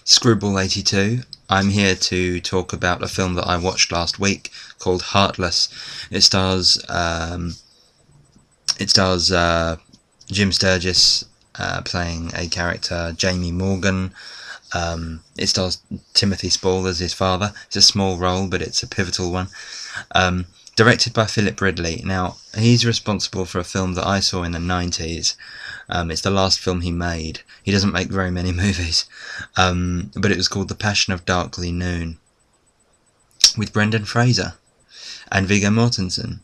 Screwball82. I'm here to talk about a film that I watched last week called Heartless. It stars Jim Sturgis playing a character, Jamie Morgan. It stars Timothy Spall as his father. It's a small role, but it's a pivotal one. Directed by Philip Ridley. Now, he's responsible for a film that I saw in the 90s. It's the last film he made. He doesn't make very many movies. But it was called The Passion of Darkly Noon, with Brendan Fraser and Viggo Mortensen.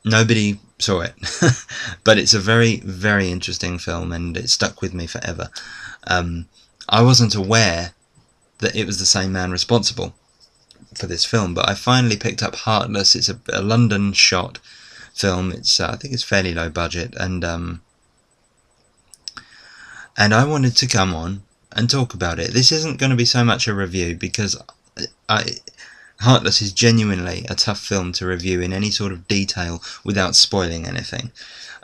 Nobody saw it, but it's a very, very interesting film, and it stuck with me forever. I wasn't aware that it was the same man responsible for this film, but I finally picked up Heartless. It's a London shot film. It's I think it's fairly low budget, and I wanted to come on and talk about it. This isn't going to be so much a review, because Heartless is genuinely a tough film to review in any sort of detail without spoiling anything.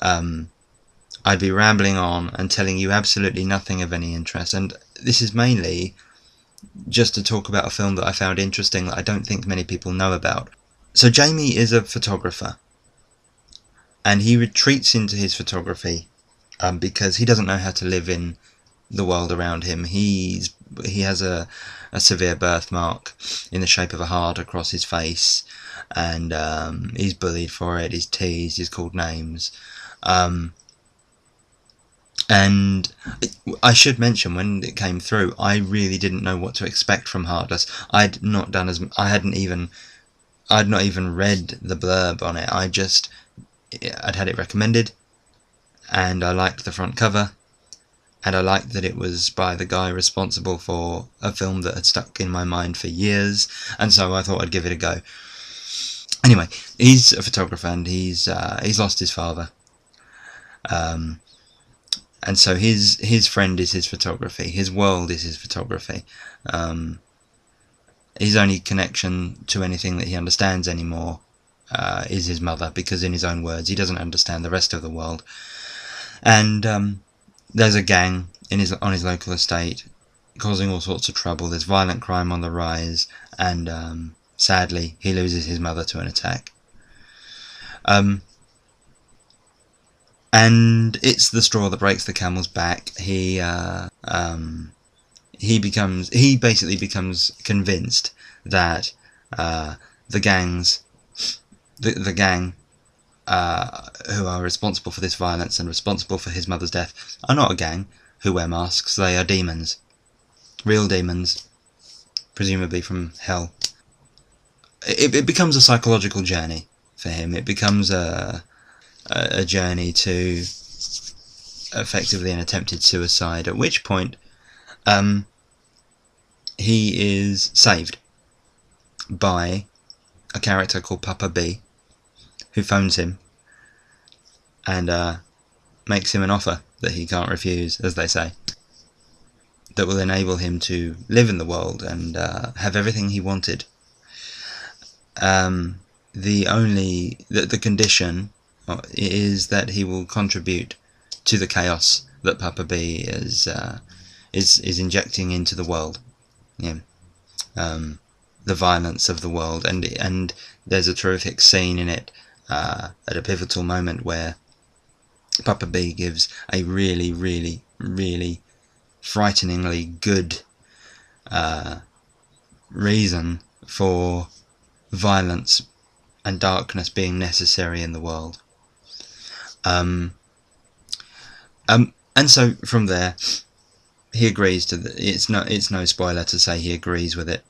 I'd be rambling on and telling you absolutely nothing of any interest, and this is mainly just to talk about a film that I found interesting that I don't think many people know about. So Jamie is a photographer, and he retreats into his photography because he doesn't know how to live in the world around him. He has a severe birthmark in the shape of a heart across his face, and he's bullied for it, he's teased, he's called names. And I should mention, when it came through, I really didn't know what to expect from Heartless. I'd not even read the blurb on it. I'd had it recommended, and I liked the front cover, and I liked that it was by the guy responsible for a film that had stuck in my mind for years, and so I thought I'd give it a go. Anyway, he's a photographer, and he's lost his father. And so his friend is his photography, his world is his photography. His only connection to anything that he understands anymore is his mother, because in his own words, he doesn't understand the rest of the world. And there's a gang on his local estate causing all sorts of trouble. There's violent crime on the rise, and sadly, he loses his mother to an attack. And it's the straw that breaks the camel's back. He basically becomes convinced that the gang who are responsible for this violence and responsible for his mother's death are not a gang who wear masks. They are demons, real demons, presumably from hell. It becomes a psychological journey for him. It becomes a journey to effectively an attempted suicide, at which point he is saved by a character called Papa B, who phones him and makes him an offer that he can't refuse, as they say, that will enable him to live in the world and have everything he wanted. The condition is that he will contribute to the chaos that Papa B is injecting into the world. Yeah. The violence of the world, and there's a terrific scene in it at a pivotal moment where Papa B gives a really, really, really frighteningly good reason for violence and darkness being necessary in the world. And so from there, he agrees to it's no spoiler to say he agrees with it.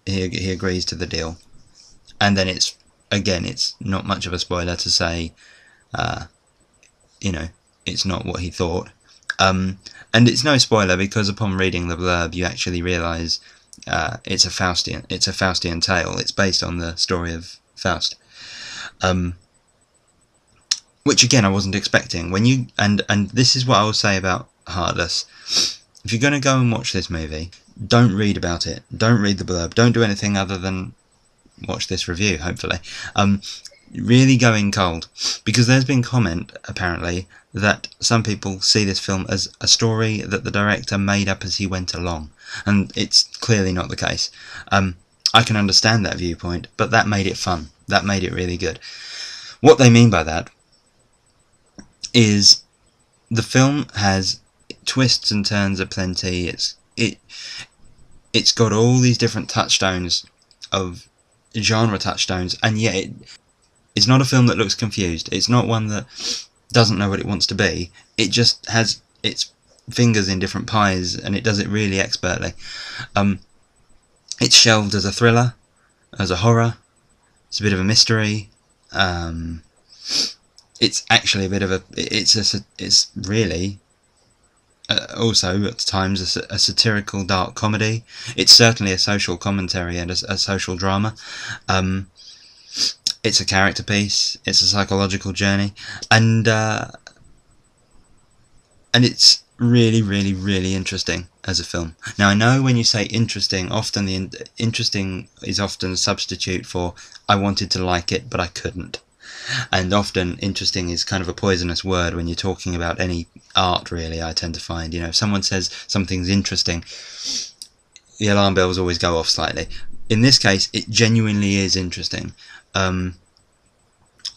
He agrees to the deal, and then it's not much of a spoiler to say, it's not what he thought. And it's no spoiler because upon reading the blurb, you actually realise it's a Faustian tale. It's based on the story of Faust. Which again I wasn't expecting. And this is what I will say about Heartless. If you're going to go and watch this movie, don't read about it. Don't read the blurb. Don't do anything other than watch this review, hopefully. really going cold, because there's been comment apparently that some people see this film as a story that the director made up as he went along, and it's clearly not the case. I can understand that viewpoint, but that made it fun. That made it really good. What they mean by that is the film has twists and turns aplenty. It's got all these different touchstones of genre touchstones, and yet it's not a film that looks confused. It's not one that doesn't know what it wants to be. It just has its fingers in different pies, and it does it really expertly. It's shelved as a thriller, as a horror. It's a bit of a mystery. It's actually a bit of a. It's really also at times a satirical dark comedy. It's certainly a social commentary and a social drama. It's a character piece. It's a psychological journey, and it's really, really, really interesting as a film. Now, I know when you say interesting, often the interesting is often a substitute for I wanted to like it, but I couldn't. And often interesting is kind of a poisonous word when you're talking about any art, really, I tend to find. You know, if someone says something's interesting, the alarm bells always go off slightly. In this case, it genuinely is interesting. I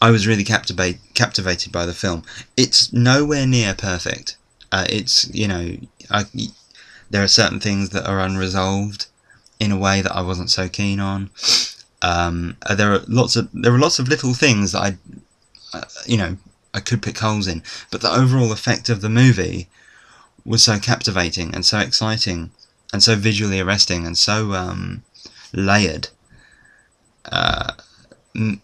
was really captivated by the film. It's nowhere near perfect. It's, you know, there are certain things that are unresolved in a way that I wasn't so keen on. There are lots of little things that I could pick holes in, but the overall effect of the movie was so captivating and so exciting and so visually arresting and so layered.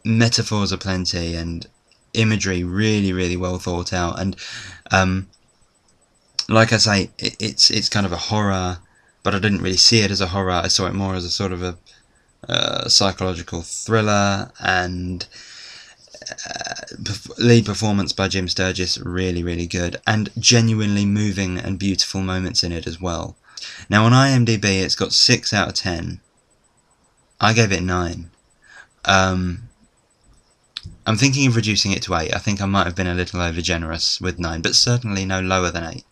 Metaphors aplenty and imagery really, really well thought out, and like I say, it's kind of a horror, but I didn't really see it as a horror. I saw it more as a sort of a psychological thriller, and lead performance by Jim Sturgis really, really good, and genuinely moving and beautiful moments in it as well. Now on IMDb it's got 6 out of 10. I gave it 9. I'm thinking of reducing it to 8. I think I might have been a little over generous with 9, but certainly no lower than 8.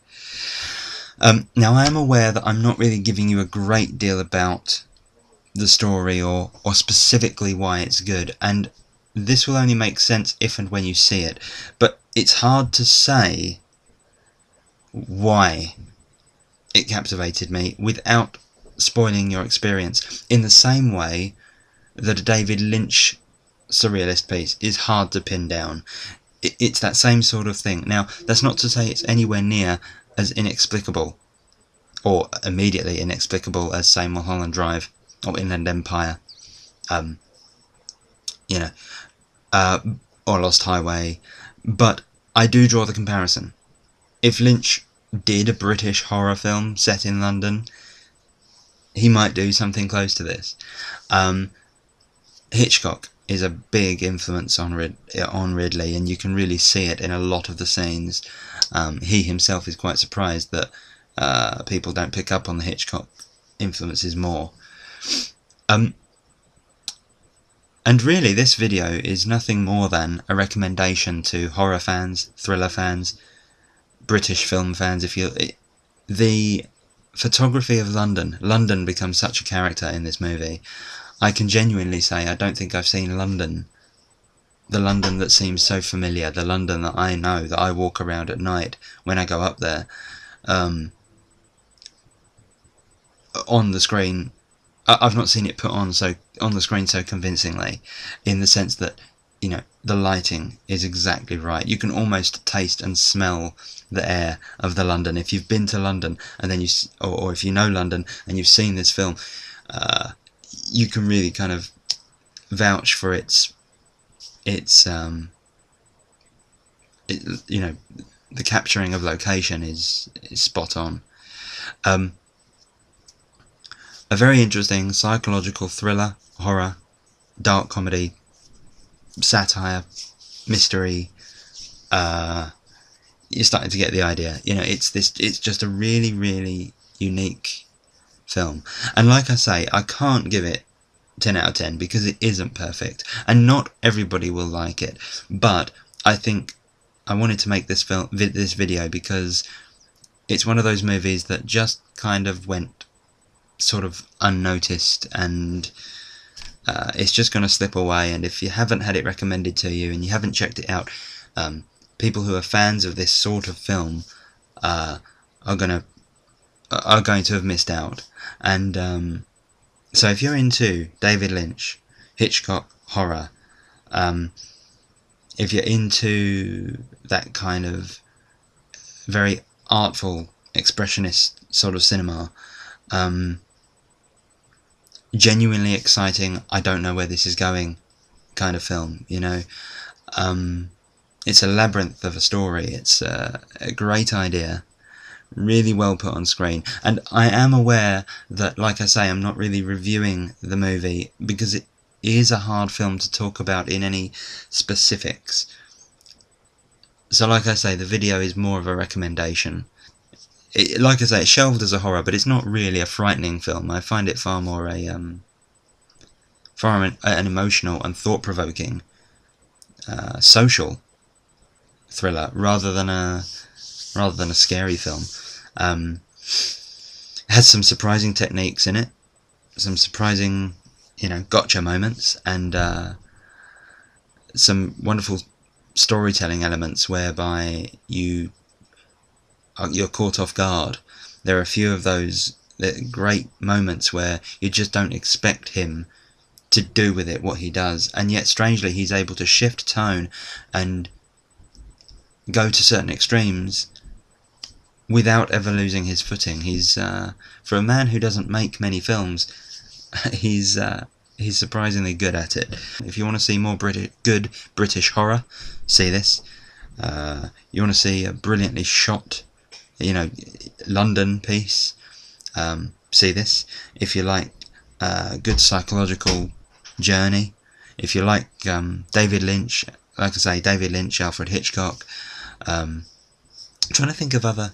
Now I am aware that I'm not really giving you a great deal about the story or specifically why it's good, and this will only make sense if and when you see it, but it's hard to say why it captivated me without spoiling your experience, in the same way that a David Lynch surrealist piece is hard to pin down. It's that same sort of thing. Now, that's not to say it's anywhere near as inexplicable or immediately inexplicable as, say, Mulholland Drive or Inland Empire, or Lost Highway, but I do draw the comparison. If Lynch did a British horror film set in London, he might do something close to this. Hitchcock is a big influence on Ridley, and you can really see it in a lot of the scenes. He himself is quite surprised that people don't pick up on the Hitchcock influences more. And really, this video is nothing more than a recommendation to horror fans, thriller fans, British film fans. The photography of London becomes such a character in this movie. I can genuinely say I don't think I've seen London, the London that seems so familiar, the London that I know, that I walk around at night when I go up there, on the screen. I've not seen it put on the screen so convincingly, in the sense that, the lighting is exactly right. You can almost taste and smell the air of the London. If you've been to London and then or if you know London and you've seen this film, you can really kind of vouch for the capturing of location is spot on. A very interesting psychological thriller, horror, dark comedy, satire, mystery. You're starting to get the idea. It's just a really, really unique film. And like I say, I can't give it 10 out of 10 because it isn't perfect, and not everybody will like it. But I think I wanted to make this video because it's one of those movies that just kind of went sort of unnoticed, and it's just going to slip away. And if you haven't had it recommended to you and you haven't checked it out, people who are fans of this sort of film are going to have missed out. And so if you're into David Lynch, Hitchcock horror, if you're into that kind of very artful, expressionist sort of cinema, genuinely exciting, I don't know where this is going kind of film, you know. It's a labyrinth of a story. It's a great idea, really well put on screen. And I am aware that, like I say, I'm not really reviewing the movie because it is a hard film to talk about in any specifics. So like I say, the video is more of a recommendation. Like I say, it's shelved as a horror, but it's not really a frightening film. I find it far more an emotional and thought-provoking social thriller rather than a scary film. It has some surprising techniques in it, some surprising, you know, gotcha moments, and some wonderful storytelling elements whereby you're caught off guard. There are a few of those great moments where you just don't expect him to do with it what he does, and yet strangely he's able to shift tone and go to certain extremes without ever losing his footing. He's for a man who doesn't make many films, he's surprisingly good at it. If you want to see more good British horror, see this. You want to see a brilliantly shot, you know, London piece, see this. If you like good psychological journey, if you like David Lynch, like I say, David Lynch, Alfred Hitchcock, I'm trying to think of other,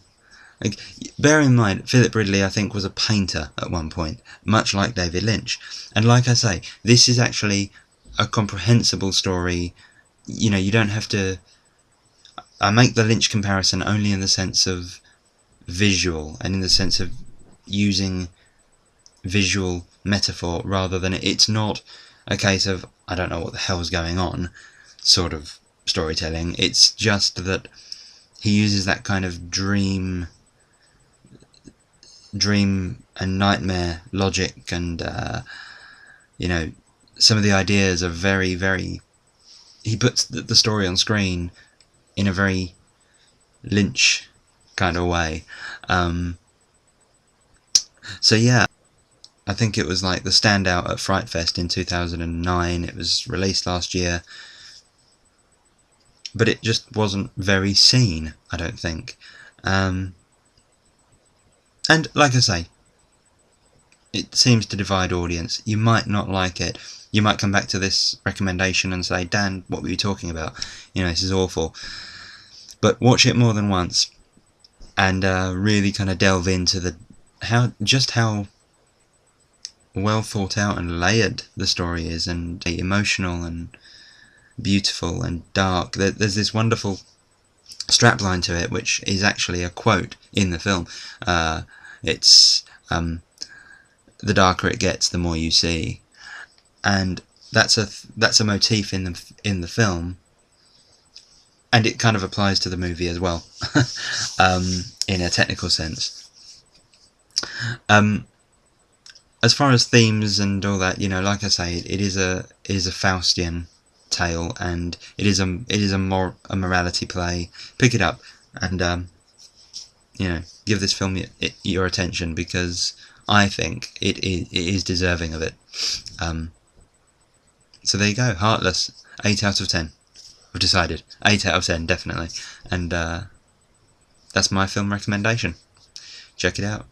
like, bear in mind Philip Ridley I think was a painter at one point, much like David Lynch, and like I say, this is actually a comprehensible story. You know, you don't have to, I make the Lynch comparison only in the sense of visual and in the sense of using visual metaphor, rather than it's not a case of I don't know what the hell's going on sort of storytelling. It's just that he uses that kind of dream and nightmare logic, and you know, some of the ideas are very, very, he puts the story on screen in a very Lynch kind of way. So yeah, I think it was like the standout at Fright Fest in 2009. It was released last year, but it just wasn't very seen, I don't think. And like I say, it seems to divide audience. You might not like it. You might come back to this recommendation and say, Dan, what were you talking about? You know, this is awful. But watch it more than once and really kind of delve into how well thought out and layered the story is, and emotional and beautiful and dark. There's this wonderful strapline to it, which is actually a quote in the film. It's the darker it gets, the more you see, and that's a motif in the film, and it kind of applies to the movie as well, in a technical sense. As far as themes and all that, you know, like I say, it is a Faustian tale, and it is a morality play. Pick it up and you know, give this film your attention, because I think it is deserving of it. So there you go, Heartless, 8 out of 10. I've decided 8 out of 10 definitely, and that's my film recommendation. Check it out.